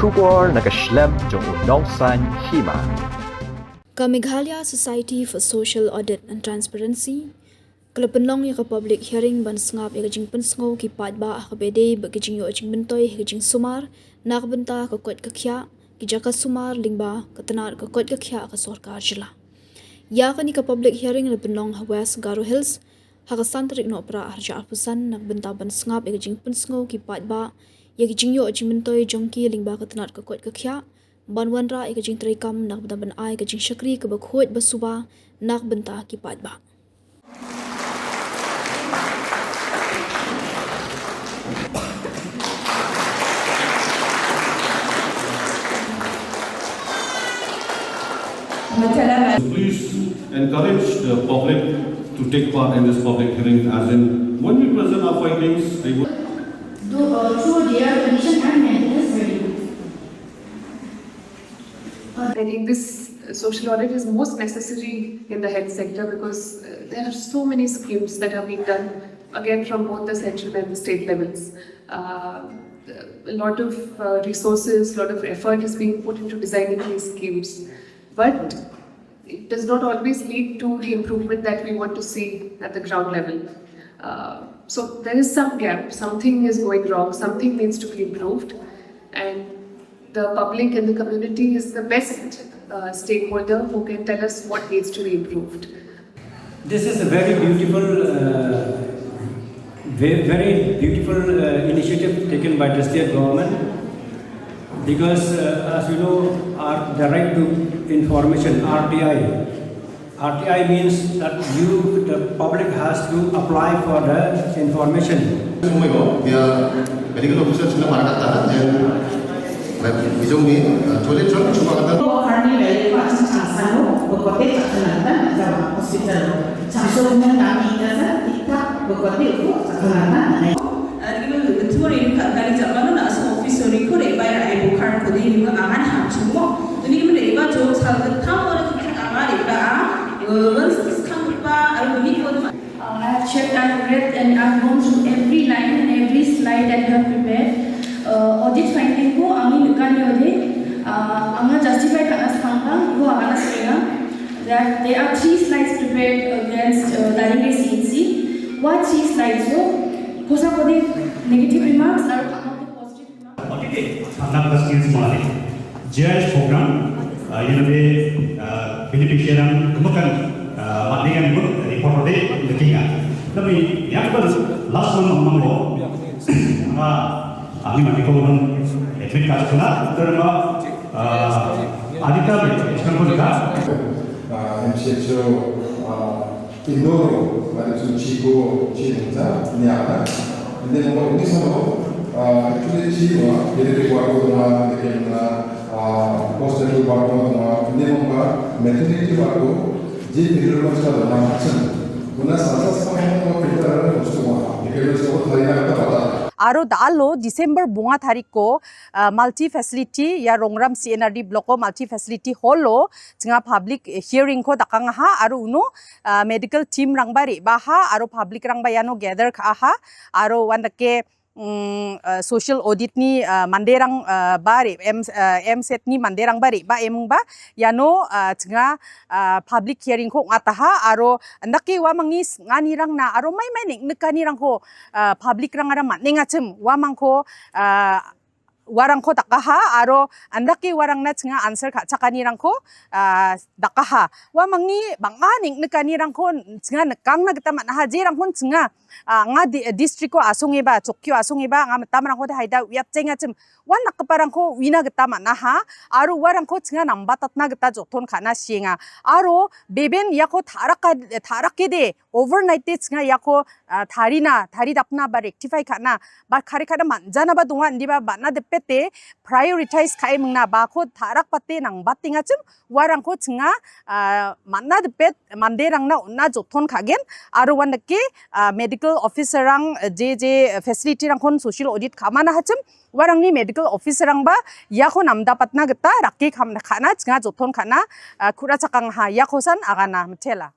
Shubor nakaslem jong unongsan Hima. Meghalaya Society for Social Audit and Transparency, Pynlong ya public hearing ban Sngap ya Jingpynsngew ki Paidbah ka bede ba Jingïoh Jingmyntoi ka Jingsumar nak benta ka kot ka khya ki jaka sumar lingba ka tanar ka kot ka khya ka sarkar jila. Ya ka ni ka public hearing na Pynlong West Garo Hills ha ka santrik no pra harja apusan nak benta ban Sngap ya Jingpynsngew ki Paidbah ya Jingïoh Jingmyntoi jongki lingba ka tanar ka kot ka khya ban ra ka jing trikam nak benta ban ai ka jing shakri ka bakhot basuba nak benta ki Paidbah. Please encourage the public to take part in this public hearing, as in when we present our findings, they will through their condition and maintenance review. I think this social audit is most necessary in the health sector because there are so many schemes that are being done, again from both the central and the state levels. A lot of resources, a lot of effort is being put into designing these schemes, but it does not always lead to the improvement that we want to see at the ground level. So there is some gap, something is going wrong, something needs to be improved, and the public and the community is the best stakeholder who can tell us what needs to be improved. This is a very beautiful initiative taken by the state government, because as you know, the right to information, RTI means that the public has to apply for the information. medical officer sudah markatan dan bijong ni toilet truck cuma kata Karena dari pasien cansano berkote cakanatan dalam hospital. Cansano kami dasar kita berkote itu cakanatan. Arigo tuori dari zaman na as officer ko re bayar ay bukar ko din mga angan ham sumo. Tuni mo re ba jo sal ka tawar ka amari ba once this come ba ay bini ko I have checked, I have read, and I have gone through every line and every slide that you have prepared. Audit finding ko ami nukan yode anga justify kanas pangpang ko agana sena that there are 3 slides prepared against Dalinge CNC. What 3 slides ho? Kosa kode negative remarks or positive remarks? Okay, Sngap skills mali. JS program, beneficiary kemudian maknikan itu report de dekinga. Tapi yang last one ngomong ahli mati ko nung admit ka suna terima adita sekarang pun juga MCHO Indoro pada sucigo cinta niata ini mau ini sama actually jiwa jadi keluarga rumah dengan poster keluarga rumah ini mau maternity keluarga jadi keluarga sudah macam guna salah satu yang mau kita harus semua kita semua terlihat apa Aro dalo December bunga tarik ko multi facility ya rongram CNRD block ko multi facility holo jinga public hearing ko dakang ha aro uno medical team rang bari baha aro public rang bayano gather kha ha aro wandake social audit ni manderang bari Mssat ni manderang bari ba emung ba yano jinga public hearing ko ngataha aro andaki wa mangis ngani rang na aro mai ning nekani rang ko public rang ara matninga chim wa mangko warang ko takaha aro andaki warang na tsinga answer ka chakani rang ko dakaha wa mangni banganing nekani rang ko tsinga nekang na kita mana haji rang ko tsinga nga district ko asonge ba chokyo asonge ba nga tamrang ko haida wiat chenga chim wan nakparang ko wina kita mana ha aro warang ko tsinga nambatat na kita joton khana singa aro beben yako tharake de overnight te tsinga yako thari dapna ba rectify khana ba khare khada manjana ba dunga ndi ba bana de pete prioritize kai mungna ba ko tharak pate nang batinga chim warang ko tsinga manna de pet manderang na unna joton khagen aro wan ke medical officer rang je facility rang kon social audit khamana hachim warang ni medical officer rang ba ya ko namda patna geta rakki khana tsinga joton khana khura chakang ha ya khosan agana mthela